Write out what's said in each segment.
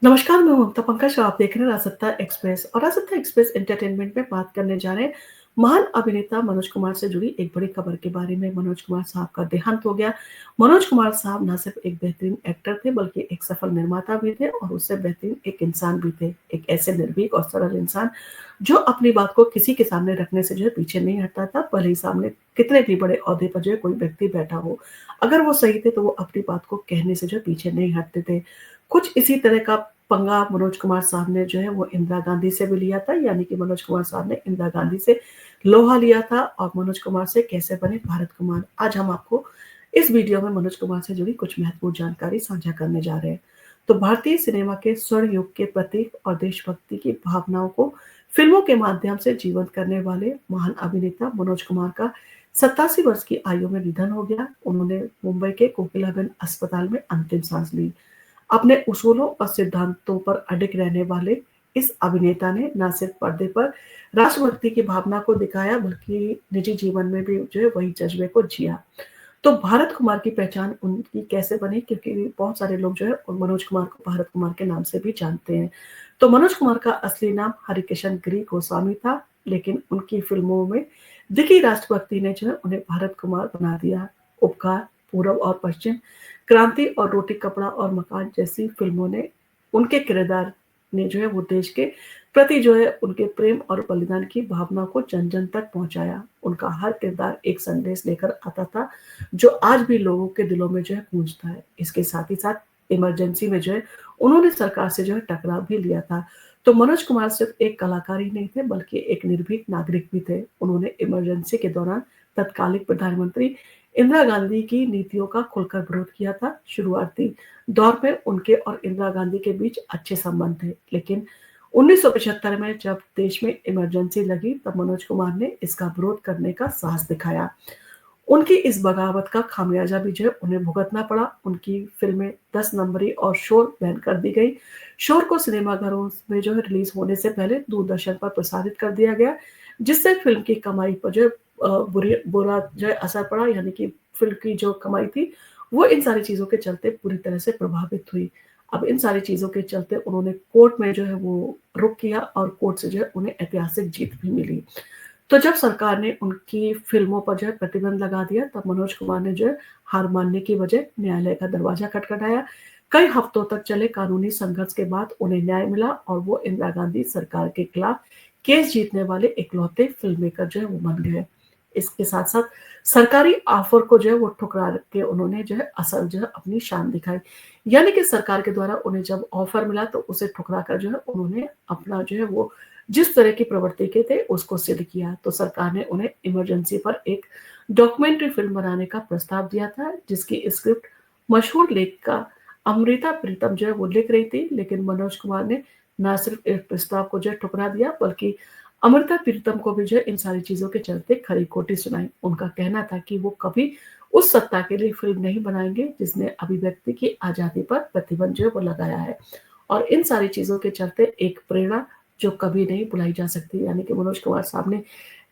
नमस्कार, मैं ममता पंकज और आप देख रहे हैं राजसत्ता एक्सप्रेस और राजसत्ता एक्सप्रेस एंटरटेनमेंट में बात करने जा रहे हैं महान अभिनेता मनोज कुमार से जुड़ी एक बड़ी खबर के बारे में। मनोज कुमार साहब का देहांत हो गया। मनोज कुमार साहब न सिर्फ एक बेहतरीन एक्टर थे बल्कि एक सफल निर्माता भी थे और उससे बेहतरीन एक इंसान भी थे। एक ऐसे निर्भीक और सरल इंसान जो अपनी बात को किसी के सामने रखने से जो है पीछे नहीं हटता था, भले ही सामने कितने भी बड़े ओहदे पर जो है कोई व्यक्ति बैठा हो। अगर वो सही थे तो वो अपनी बात को कहने से जो है पीछे नहीं हटते थे। कुछ इसी तरह का पंगा मनोज कुमार साहब ने जो है वो इंदिरा गांधी से भी लिया था, यानी कि मनोज कुमार साहब ने इंदिरा गांधी से लोहा लिया था और मनोज कुमार से कैसे बने भारत कुमार। आज हम आपको इस वीडियो में मनोज कुमार से जुड़ी कुछ महत्वपूर्ण जानकारी साझा करने जा रहे हैं। तो भारतीय सिनेमा के स्वर्ण युग के प्रतीक और देशभक्ति की भावनाओं को फिल्मों के माध्यम से जीवंत करने वाले महान अभिनेता मनोज कुमार का 87 वर्ष की आयु में निधन हो गया। उन्होंने मुंबई के कोकिलाबेन अस्पताल में अंतिम सांस ली। अपने उसूलों और सिद्धांतों पर अडिग रहने वाले इस अभिनेता ने न सिर्फ पर्दे पर राष्ट्रभक्ति की भावना को दिखाया बल्कि निजी जीवन में भी जो है वही जज्बे को जिया। तो भारत कुमार की पहचान उनकी कैसे बनी, क्योंकि बहुत सारे लोग जो है मनोज कुमार को भारत कुमार के नाम से भी जानते हैं। तो मनोज कुमार का असली नाम हरिकिशन गिरी गोस्वामी था, लेकिन उनकी फिल्मों में दिखी राष्ट्रभक्ति ने जो है उन्हें भारत कुमार बना दिया। उपकार, पूरब और पश्चिम, क्रांति और रोटी कपड़ा और मकान जैसी फिल्मों ने उनके किरदार ने जो है वो देश के प्रति जो है उनके प्रेम और बलिदान की भावना को जन जन तक पहुंचाया। उनका हर किरदार एक संदेश लेकर आता था जो आज भी लोगों के दिलों में जो है गूंजता है। इसके साथ ही साथ इमरजेंसी में जो है उन्होंने सरकार से जो है टकराव भी लिया था। तो मनोज कुमार सिर्फ एक कलाकार ही नहीं थे बल्कि एक निर्भीक नागरिक भी थे। उन्होंने इमरजेंसी के दौरान तत्कालिक प्रधानमंत्री इंदिरा गांधी की नीतियों का खुलकर विरोध किया था। शुरुआती दौर में उनके और इंदिरा गांधी के बीच अच्छे संबंध थे, लेकिन 1975 में जब देश में इमरजेंसी लगी तब मनोज कुमार ने इसका विरोध करने का साहस दिखाया। उनकी इस बगावत का खामियाजा भी जो है उन्हें भुगतना पड़ा। उनकी फिल्में 10 नंबरी और शोर बैन कर दी गई। शोर को सिनेमाघरों में जो है रिलीज होने से पहले दूरदर्शन पर प्रसारित कर दिया गया, जिससे फिल्म की कमाई पर जो है बुरा जो है असर पड़ा, यानी कि फिल्म की जो कमाई थी वो इन सारी चीज़ों के चलते पूरी तरह से प्रभावित हुई। अब इन सारी चीज़ों के चलते उन्होंने कोर्ट में जो है वो रुख किया और कोर्ट से जो है उन्हें ऐतिहासिक जीत भी मिली। तो जब सरकार ने उनकी फ़िल्मों पर जो है प्रतिबंध लगा दिया तब मनोज कुमार ने जो है हार मानने की बजाय न्यायालय का दरवाज़ा खटखटाया। कई हफ्तों तक चले कानूनी संघर्ष के बाद उन्हें न्याय मिला और वो इंदिरा गांधी सरकार के खिलाफ केस जीतने वाले इकलौते फ़िल्म मेकर जो है वो बन गए। इसके साथ-साथ सरकारी ऑफ़र को जो है वो ठुकरा के उन्होंने जो है असल जो है अपनी शान दिखाई। यानी कि सरकार के द्वारा उन्हें जब ऑफ़र मिला तो उसे ठुकरा कर जो है उन्होंने अपना जो है वो जिस तरह की प्रवृत्ति के थे उसको सिद्ध किया। तो सरकार ने उन्हें इमरजेंसी पर एक डॉक्यूमेंट्री फ़िल्म बनाने का प्रस्ताव दिया था, जिसकी स्क्रिप्ट मशहूर लेखिका अमृता प्रीतम जो है वो लिख रही थी, लेकिन मनोज कुमार ने ना सिर्फ़ एक प्रस्ताव को जो है ठुकरा दिया बल्कि अमृता प्रीतम को भी जो है इन सारी चीज़ों के चलते खरी-खोटी सुनाई। उनका कहना था कि वो कभी उस सत्ता के लिए फ़िल्म नहीं बनाएँगे जिसने अभिव्यक्ति की आज़ादी पर प्रतिबंध जो है वो लगाया है। और इन सारी चीज़ों के चलते एक प्रेरणा जो कभी नहीं भुलाई जा सकती, यानी कि मनोज कुमार साहब ने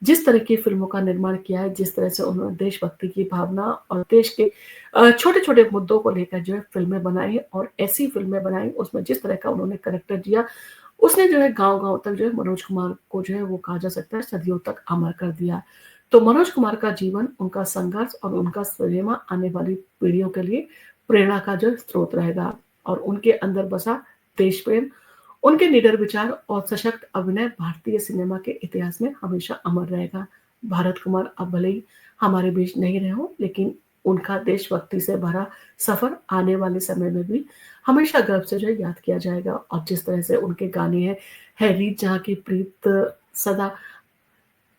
जिस तरह की फ़िल्मों का निर्माण किया है, जिस तरह से उन्होंने देशभक्ति की भावना और देश के छोटे-छोटे मुद्दों को लेकर जो है फ़िल्में बनाई और ऐसी फ़िल्में बनाई उसमें जिस तरह का उन्होंने करैक्टर दिया, उसने जो है गाँव-गाँव तक जो है मनोज कुमार को जो है वो कहा जा सकता है सदियों तक अमर कर दिया। तो मनोज कुमार का जीवन, उनका संघर्ष और उनका सिनेमा आने वाली पीढ़ियों के लिए प्रेरणा का जो स्रोत रहेगा और उनके अंदर बसा देश प्रेम, उनके निडर विचार और सशक्त अभिनय भारतीय सिनेमा के इतिहास में हमेशा अमर रहेगा। भारत कुमार अब भले ही हमारे बीच नहीं रहे हों, लेकिन उनका देशभक्ति से भरा सफ़र आने वाले समय में भी हमेशा गर्व से जो है याद किया जाएगा। और जिस तरह से उनके गाने हैं, है रीत जहाँ की प्रीत सदा,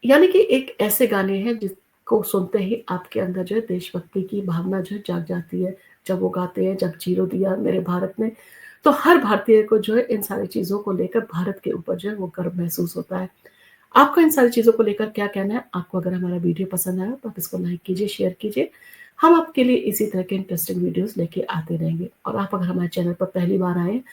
यानी कि एक ऐसे गाने हैं जिसको सुनते ही आपके अंदर जो है देशभक्ति की भावना जो है जाग जाती है। जब वो गाते हैं, जब जीरो दिया मेरे भारत ने, तो हर भारतीय को जो है इन सारी चीज़ों को लेकर भारत के ऊपर जो है वो गर्व महसूस होता है। आपका इन सारी चीज़ों को लेकर क्या कहना है? आपको अगर हमारा वीडियो पसंद आया तो आप इसको लाइक कीजिए, शेयर कीजिए। हम आपके लिए इसी तरह के इंटरेस्टिंग वीडियोज़ लेके आते रहेंगे और आप अगर हमारे चैनल पर पहली बार आए हैं